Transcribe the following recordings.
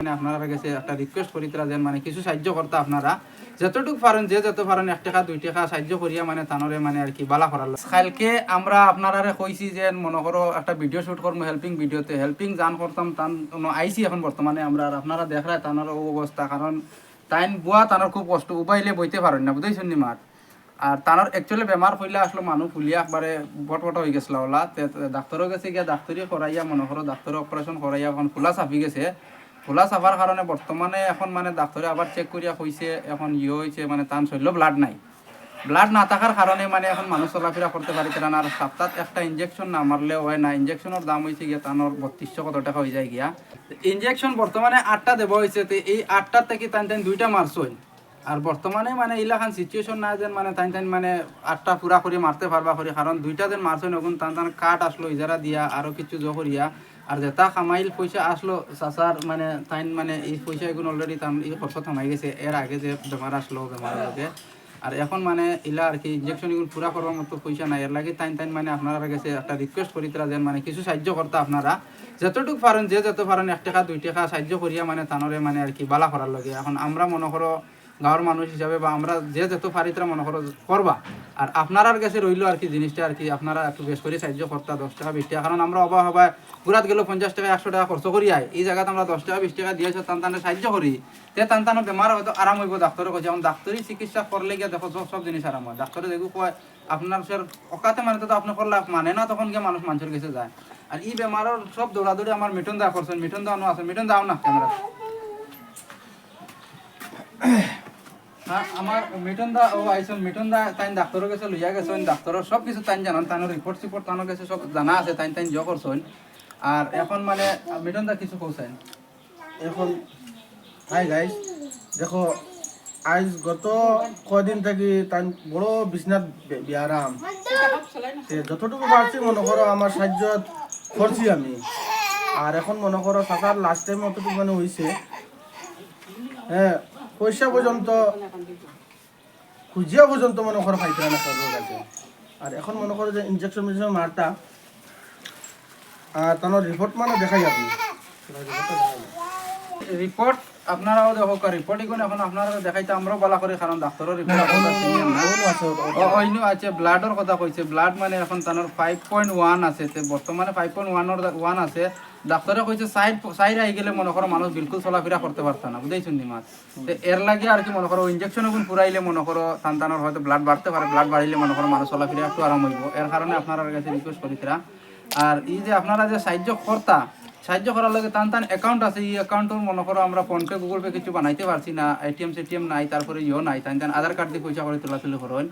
আপনারা কাছে একটা রিকোয়েস্ট করি তারা যেন মানে কিছু সাহায্য করতে আপনারা যতটুকু পারেন যত পারেন 1 টাকা 2 টাকা সাহায্য করিয়া মানে তানরে মানে আর কি বালা করার কালকে আমরা আপনারা কইছি যে মনে করো একটা ভিডিও শুট করবো হেল্পিং ভিডিওতে হেল্পিং জান করতাম তান আইসি এখন বর্তমানে আমরা আর আপনারা দেখায় তানোর অবস্থা কারণ তাইন বুয়া তানোর খুব কষ্ট উপাইলে বইতে পারেন না বুঝতেছেন নি মার আর তানোর অ্যাকচুয়ালি বেমার হইলে আসলে মানুষ ফুলিয়া একবারে বটবট হয়ে গেছিল ওলা ডাক্তারও গেছে গিয়া ডাক্তারি করাইয়া মনে করো ডাক্তার অপারেশন করাইয়া এখন খোলা চাপি গেছে খোলা চাপার কারণে বর্তমানে এখন মানে ডাক্তারে আবার চেক করিয়া কইছে এখন হয়েছে মানে তান শৈল ব্লাড নাই ব্লাড না থাকার কারণে মানে এখন মানুষ চলাফেরা করতে পারি না আর সপ্তাহে একটা ইঞ্জেকশন না মারলে হয় না ইঞ্জেকশনের দাম হয়েছে গিয়া তানোর 3200 কত টাকা হয়ে যায় গিয়া ইঞ্জেকশন বর্তমানে 8টা দেওয়া হয়েছে তো এই 8টার থেকে তান 2টা মারছই আর বর্তমানে মানে ইলাখান সিচুয়েশন না যেন মানে তাই মানে 8টা পুরা করে মারতে পারবা করি কারণ 2টা যেন মারছই নগুন তান কাঠ আসলো ইজারা দিয়া আরো কিছু জহরিয়া আর যেটা কামাইল পয়সা আসলো চাচার মানে তাই মানে এই পয়সা এগুলো অলরেডি তার এই খরচ থামাই গেছে এর আগে যে বেমার আসলো বেমারের আগে আর এখন মানে ইলা আর কি ইঞ্জেকশন এগুলো পুরা করার মতো পয়সা নাই এর লাগে তাই মানে আপনারা কাছে একটা রিকোয়েস্ট করি তারা যেন মানে কিছু সাহায্য করতে আপনারা যতটুকু পারেন যত পারেন 1 টাকা 2 টাকা সাহায্য করিয়া মানে তানরে মানে আর কি বালা করার লাগে এখন আমরা মনে করো গাঁৱৰ মানুষ হিসাবে বা আমরা যত পারি তারা মনে করো করবা আর আপনার কাছে রইল আর কি জিনিসটা আর কি আপনারা একটু বেশ করে সাহায্য করতে 10 টাকা 20 টাকা কারণ আমরা অভাব হবাই ঘুরাত গেলেও 50 টাকা 100 টাকা খরচ করি আয় এই জায়গাতে আমরা 10 টাকা 20 টাকা দিয়েছে তান সাহায্য করি তে তান বেমার হয়তো আরাম হইব ডাক্তারে কইছে এখন ডাক্তারি চিকিৎসা করলে গিয়ে দেখো সব জিনিস আরাম হয় ডাক্তারে দেখো কয় আপনার স্যার অকাতে মানে তো আপনি করলে মানে না তখন গিয়ে মানুষ মানুষের কাছে যায় আর এই বেমারের সব দৌড়াদৌড়ি আমার মিটন দা করছেন মিটন দাও আছে মিটন দাও না ক্যামেরা আমার মিটন দা ও আইসন মিটন দা তাই ডাক্তারের কাছে লইয়া গেছেন ডাক্তারের সব কিছু তাই জানান তার রিপোর্ট তানোর কাছে সব জানা আছে তাই জ করছেন আর এখন মানে মিটন দা কিছু কইছেন এখন হাই গাইস দেখো আজ গত কদিন থেকে তাই বড় বিছনাথ বিয়ারাম যতটুকু পারছি মনে করো আমার সাহায্য করছি আমি আর এখন মনে করো সাতার লাস্ট টাইম অতটুকু মানে হয়েছে হ্যাঁ পয়সা পর্যন্ত খুঁজিয়া পর্যন্ত মনে করো পাইতে না সরকারের কাছে আর এখন মনে করো যে ইনজেকশন মারটা আর তার রিপোর্ট মানে দেখাই আপনি রিপোর্ট আপনারাও দেখো রিপোর্ট এগুলো এখন আপনারা দেখাইতে আমরাও বলা করি কারণ ডাক্তারের রিপোর্ট আছে ব্লাডের কথা কইছে ব্লাড মানে এখন তানোর 5.1 আছে বর্তমানে 5.1 আছে ডাক্তারে কইছে সাইড আই গেলে মনে করো মানুষ বিলকুল চলাফেরা করতে পারত না বুঝাইছেন নি মাছ এর লাগে আর কি মনে করো ইনজেকশন এখন পুরাইলে মনে করো তানোর হয়তো ব্লাড বাড়তে পারে ব্লাড বাড়িলে মনে করো মানুষ চলাফেরা একটু আরাম হইব এর কারণে আপনারা কাছে রিকোয়েস্ট করিছিলাম আর এই যে আপনারা যে সাহায্য করার লাগে টান অ্যাকাউন্ট আছে এই অ্যাকাউন্টের মনে করো আমরা ফোনপে গুগল পে কিছু বানাইতে পারছি না এটিএম নাই তারপরে নাই টান আধার কার্ড দিয়ে পয়সা করে তোলাতুলি করেন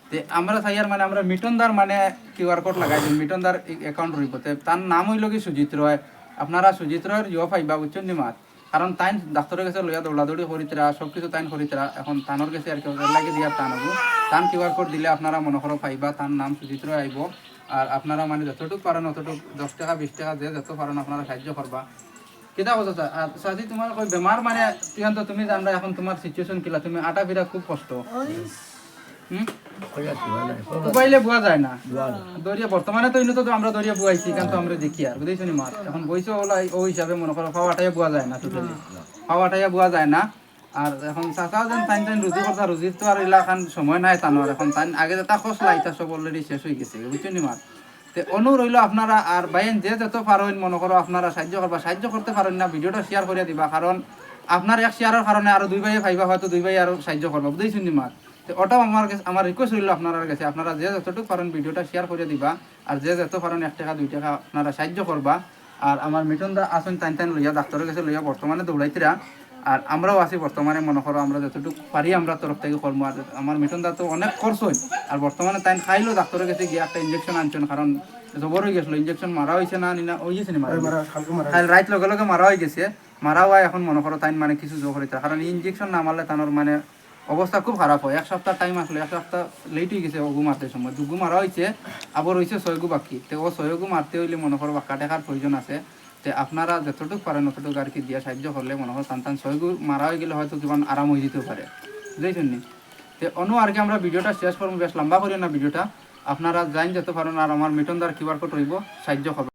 তো আমরা চাইয়ার মানে আমরা মিটনদার মানে কিউআর কোড লাগাই দিই মিটনদার অ্যাকাউন্ট রইব তার নাম হইল কি সুজিত রয় আপনারা সুজিত রয়ের পাইবা বুঝছেন নি মাত কারণ তাই ডাক্তারের কাছে লইয়া দৌড়াদৌড়ি করিতরা সব কিছু তাই করিতরা এখন তানোর কাছে আর কি লাগে দিয়া টান হবো টান কিউআর কোড দিলে আপনারা মনে করো পাইবা তার নাম সুজিত রয় আইব আর আপনারা মানে যতটুকু পারেন অতটুকু 10 টাকা 20 টাকা দিয়ে যত পারেন আপনারা সাহায্য করবা কিতা কথা আর সাথে তোমার কই বেমার মানে তুমি জানবা এখন তোমার সিচুয়েশন কিলা তুমি আটা ফিরা খুব কষ্ট মোবাইলে বুয়া যায় না দরিয়া বর্তমানে তো ইনো তো আমরা দরিয়া বুয়াইছি কিন্তু আমরা দেখি আর বুঝাইছো নি মাছ এখন বইছো ও হিসাবে মনে করো খাওয়াটাই বুয়া যায় না টোটালি খাওয়াটাই বুয়া যায় না আর এখন চাচাও যেন টাইম রুজি করতা রুজির তো আর এলাকান সময় নাই তানোর এখন টাইম আগে যেটা খসলা এটা সব অলরেডি শেষ হয়ে গেছে বুঝছো নি মাছ তো অনু রইল আপনারা আর বাইন যে যত পারেন মনে করো আপনারা সাহায্য করতে পারেন না ভিডিওটা শেয়ার করে দিবা কারণ আপনার এক শেয়ারের কারণে আরো 2 ভাই পাইবা হয়তো 2 ভাই আরো সাহায্য করবা বুঝছো নি মাছ তো ওটাও আমার রিকোয়েস্ট রইল আপনার কাছে আপনারা যে যতটুকু পারেন ভিডিওটা শেয়ার করে দিবা আর যে যত পারেন 1 টাকা 2 টাকা আপনারা সাহায্য করবা আর আমার মিটন দা আসেন টাইন লইয়া ডাক্তারের কাছে লইয়া বর্তমানে দৌড়াইতেরা আর আমরাও আছি বর্তমানে মনে করো আমরা যতটুকু পারি আমরা তরফ থেকে করবো আর আমার মিটন দা তো অনেক খরচ হয় আর বর্তমানে তাই খাইলো ডাক্তারের কাছে গিয়ে একটা ইঞ্জেকশন আনছেন কারণ জবর হয়ে গেছিলো ইঞ্জেকশন মারা হয়েছে না ওই গেছে রাইট লগে লগে মারা হয়ে গেছে মারা হয় এখন মনে করো তাই মানে কিছু জোর হইতে কারণ ইঞ্জেকশন না মারলে তানোর মানে অবস্থা খুব খারাপ হয় 1 সপ্তাহ টাইম আসলে 1 সপ্তাহ লেট হয়ে গেছে ওগু মারতে সময় 2 গু মারা হয়েছে আবার হয়েছে 6 গু বাকি তো ও 6 গু মারতে হইলে মনে করো বাক্কা টাকার প্রয়োজন আছে তো আপনারা যতটুকু পারেন অতটুকু আর কি দিয়ে সাহায্য করলে মনে হয় টান 6 গু মারা হয়ে গেলে হয়তো কিমান আরাম হয়ে যেতে পারে বুঝলেন নি তো অনু আর কি আমরা ভিডিওটা শেষ করবো বেশ লম্বা করি না ভিডিওটা আপনারা জানেন যত পারেন আর আমার মিটনদার কিউআর কোড রইব সাহায্য করবেন।